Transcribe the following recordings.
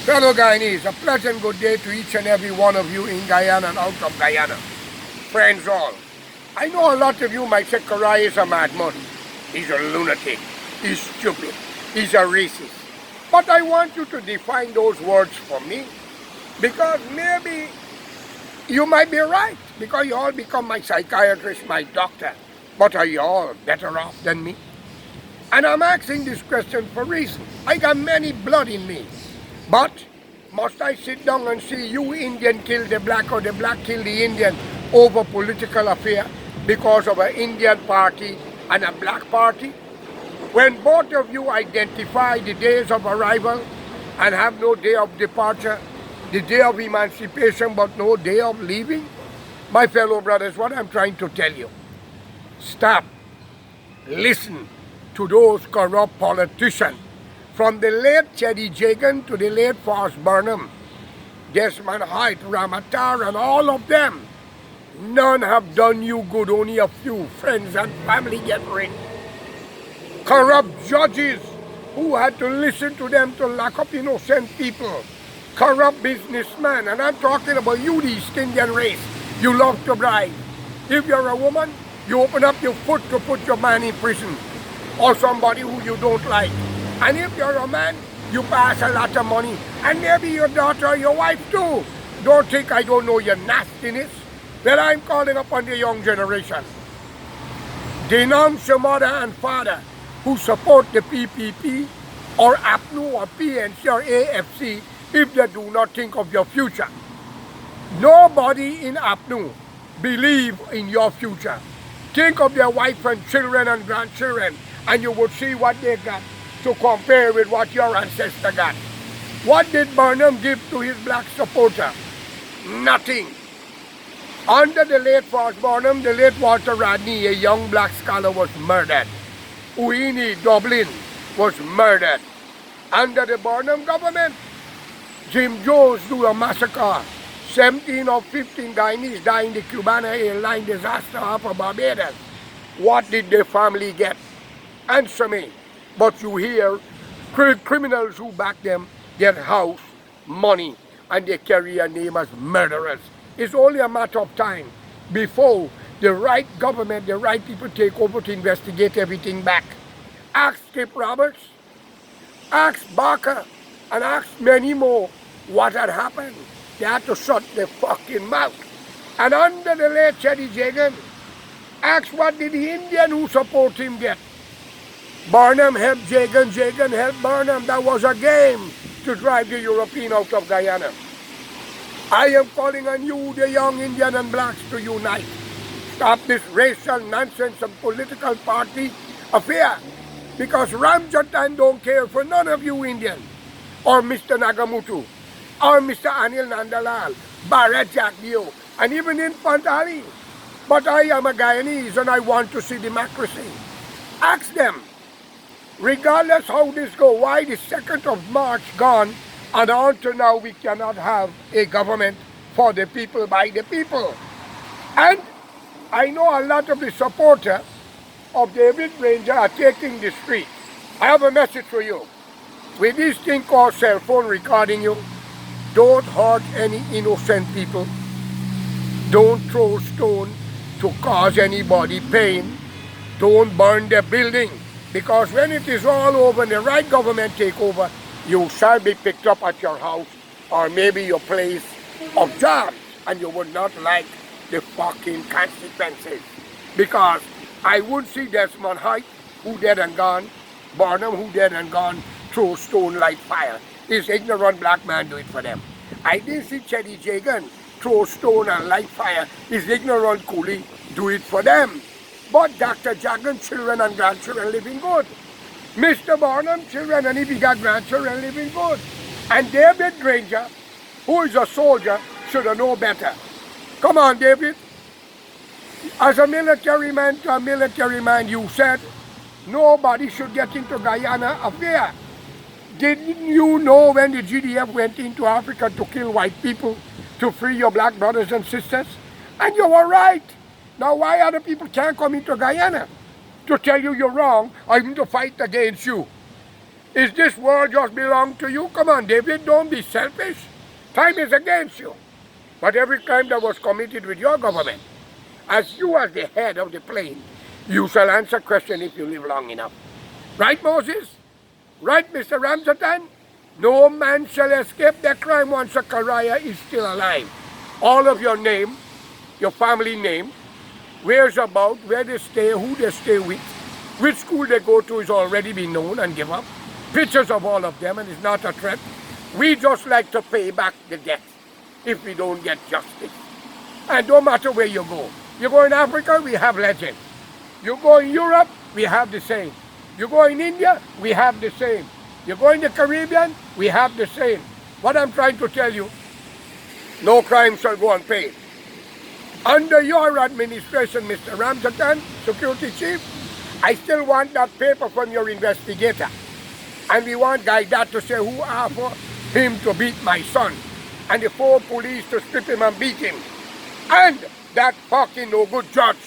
Fellow Guyanese, a pleasant good day to each and every one of you in Guyana and out of Guyana. Friends all, I know a lot of you might say Karai is a madman. He's a lunatic. He's stupid. He's a racist. But I want you to define those words for me, because maybe you might be right, because you all become my psychiatrist, my doctor. But are you all better off than me? And I'm asking this question for a reason. I got many blood in me. But must I sit down and see you Indian kill the black or the black kill the Indian over political affair because of an Indian party and a black party? When both of you identify the days of arrival and have no day of departure, the day of emancipation but no day of leaving, my fellow brothers, what I'm trying to tell you, stop, listen to those corrupt politicians. From the late Cheddy Jagan to the late Forrest Burnham, Desmond Hyde, Ramatar, and all of them, none have done you good, only a few friends and family get rich. Corrupt judges who had to listen to them to lock up innocent people. Corrupt businessmen, and I'm talking about you, the East Indian race. You love to bribe. If you're a woman, you open up your foot to put your man in prison, or somebody who you don't like. And if you're a man, you pass a lot of money. And maybe your daughter or your wife too. Don't think I don't know your nastiness. Well, I'm calling upon the young generation. Denounce your mother and father who support the PPP or APNU or PNC or AFC if they do not think of your future. Nobody in APNU believe in your future. Think of their wife and children and grandchildren, and you would see what they got to compare with what your ancestor got. What did Burnham give to his black supporter? Nothing. Under the late Forrest Burnham, the late Walter Rodney, a young black scholar, was murdered. Uini Dublin was murdered. Under the Burnham government, Jim Jones do a massacre. 17 or 15 Guyanese died in the Cubana airline disaster off of Barbados. What did the family get? Answer me. But you hear criminals who back them get house, money, and they carry a name as murderers. It's only a matter of time before the right government, the right people take over to investigate everything back. Ask Skip Roberts, ask Barker, and ask many more what had happened. They had to shut their fucking mouth. And under the late Cheddy Jagan, ask what did the Indian who support him get? Burnham helped Jagan, Jagan helped Burnham. That was a game to drive the European out of Guyana. I am calling on you, the young Indian and blacks, to unite. Stop this racial nonsense and political party affair. Because Ramjatan don't care for none of you Indians, or Mr. Nagamutu, or Mr. Anil Nandalal, Bharat Jagdeo, and even Infant Ali. But I am a Guyanese and I want to see democracy. Ask them. Regardless how this go, why the 2nd of March gone and until now we cannot have a government for the people, by the people. And I know a lot of the supporters of David Granger are taking the street. I have a message for you. With this thing called cell phone recording you, don't hurt any innocent people. Don't throw stone to cause anybody pain. Don't burn the building. Because when it is all over and the right government take over, you shall be picked up at your house or maybe your place of job, and you would not like the fucking consequences. Because I would see Desmond Hyde, who dead and gone, Burnham, who dead and gone, throw stone like fire. This ignorant black man do it for them. I didn't see Cheddy Jagan throw stone and light fire. This ignorant coolie do it for them. But Dr. Jagan, children and grandchildren living good. Mr. Burnham, children and if he got grandchildren living good. And David Granger, who is a soldier, should have known better. Come on, David. As a military man to a military man, you said nobody should get into Guyana affair. Didn't you know when the GDF went into Africa to kill white people, to free your black brothers and sisters? And you were right. Now why other people can't come into Guyana to tell you you're wrong or even to fight against you? Is this world just belong to you? Come on, David, don't be selfish. Time is against you. But every crime that was committed with your government, as you as the head of the plane, you shall answer question if you live long enough. Right, Moses? Right, Mr. Ramzatan? No man shall escape their crime once Zechariah is still alive. All of your name, your family name, where's about, where they stay, who they stay with, which school they go to is already been known and give up. Pictures of all of them, and it's not a threat. We just like to pay back the debt if we don't get justice. And no matter where you go. You go in Africa, we have legends. You go in Europe, we have the same. You go in India, we have the same. You go in the Caribbean, we have the same. What I'm trying to tell you, no crime shall go unpaid. Under your administration, Mr. Ramzatan, Security Chief, I still want that paper from your investigator. And we want Gaidat to say who offered him to beat my son. And the 4 police to strip him and beat him. And that fucking no good judge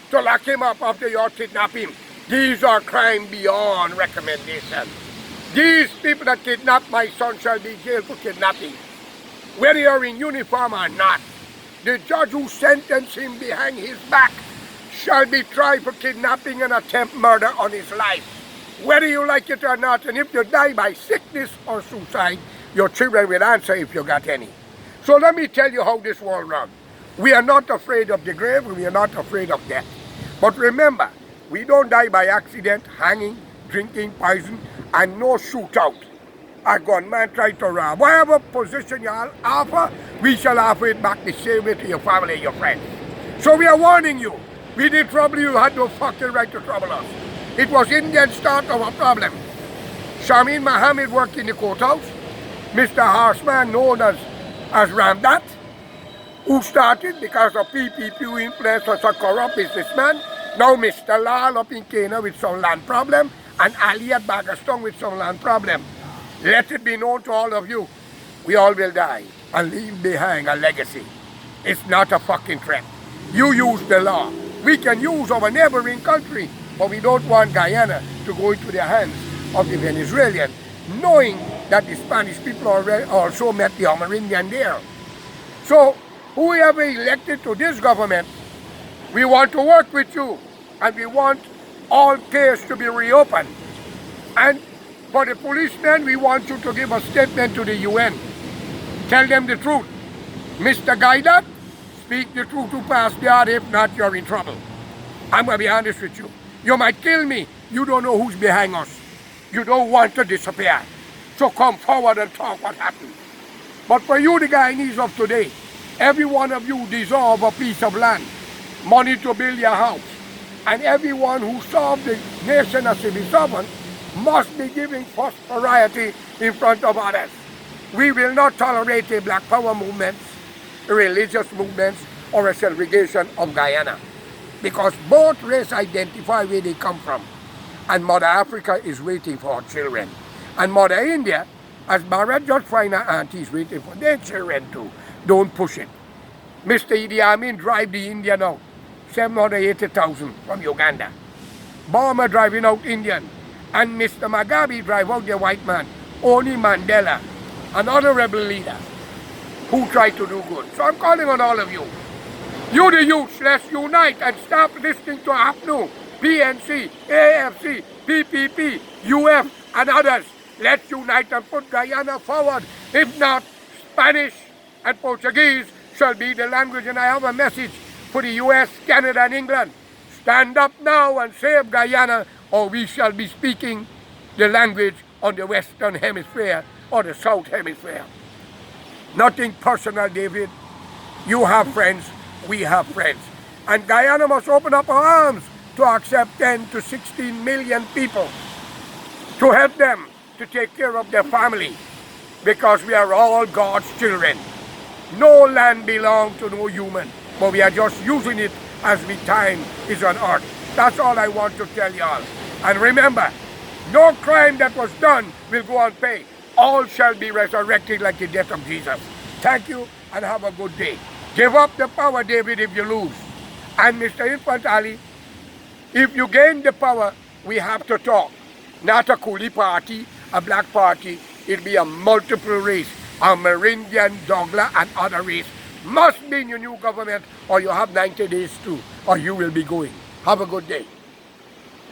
to lock him up after you kidnap him. These are crime beyond recommendation. These people that kidnapped my son shall be jailed for kidnapping, whether you're in uniform or not. The judge who sentenced him behind his back shall be tried for kidnapping and attempt murder on his life, whether you like it or not. And if you die by sickness or suicide, your children will answer if you got any. So let me tell you how this world runs. We are not afraid of the grave, we are not afraid of death. But remember, we don't die by accident, hanging, drinking poison, and no shootout. A gunman tried to rob. Whatever position you offer, we shall offer it back the same way to your family and your friends. So we are warning you. We did trouble you, had no fucking right to trouble us. It was Indian start of a problem. Shamin Mohammed worked in the courthouse. Mr. Horseman, known as Ramdat, who started because of PPP influence was a corrupt businessman. Now Mr. Lal up in Kenya with some land problem, and Ali at Bagastong with some land problem. Let it be known to all of you, we all will die and leave behind a legacy. It's not a fucking threat. You use the law. We can use our neighboring country, but we don't want Guyana to go into the hands of the Venezuelan, knowing that the Spanish people already also met the Amerindian there. So, whoever elected to this government, we want to work with you, and we want all cases to be reopened. And for the policemen, we want you to give a statement to the UN. Tell them the truth. Mr. Gaidat, speak the truth to pass the order, if not, you're in trouble. I'm going to be honest with you. You might kill me. You don't know who's behind us. You don't want to disappear. So come forward and talk what happened. But for you, the Guyanese of today, every one of you deserve a piece of land, money to build your house. And everyone who served the nation as civil servant must be giving prosperity in front of others. We will not tolerate a black power movement, religious movements, or a segregation of Guyana. Because both races identify where they come from. And Mother Africa is waiting for her children. And Mother India, as Bharat just find her auntie, is waiting for their children too. Don't push it. Mr. Idi Amin drive the Indian out. 780,000 from Uganda. Burma driving out Indian. And Mr. Mugabe drive out the white man. Only Mandela, an honorable leader who tried to do good. So I'm calling on all of you. You the youth, let's unite and stop listening to APNU, PNC, AFC, PPP, UF and others. Let's unite and put Guyana forward. If not, Spanish and Portuguese shall be the language. And I have a message for the US, Canada and England. Stand up now and save Guyana, or we shall be speaking the language on the Western Hemisphere or the South Hemisphere. Nothing personal, David. You have friends, we have friends. And Guyana must open up her arms to accept 10 to 16 million people, to help them to take care of their family, because we are all God's children. No land belongs to no human, but we are just using it as the time is on earth. That's all I want to tell y'all. And remember, no crime that was done will go unpaid. All shall be resurrected like the death of Jesus. Thank you and have a good day. Give up the power, David, if you lose. And Mr. Infant Ali, if you gain the power, we have to talk. Not a coolie party a black party, it'll be a multiple race. Amerindian, Douglas, and other race must be in your new government, or you have 90 days too, or you will be going. Have a good day.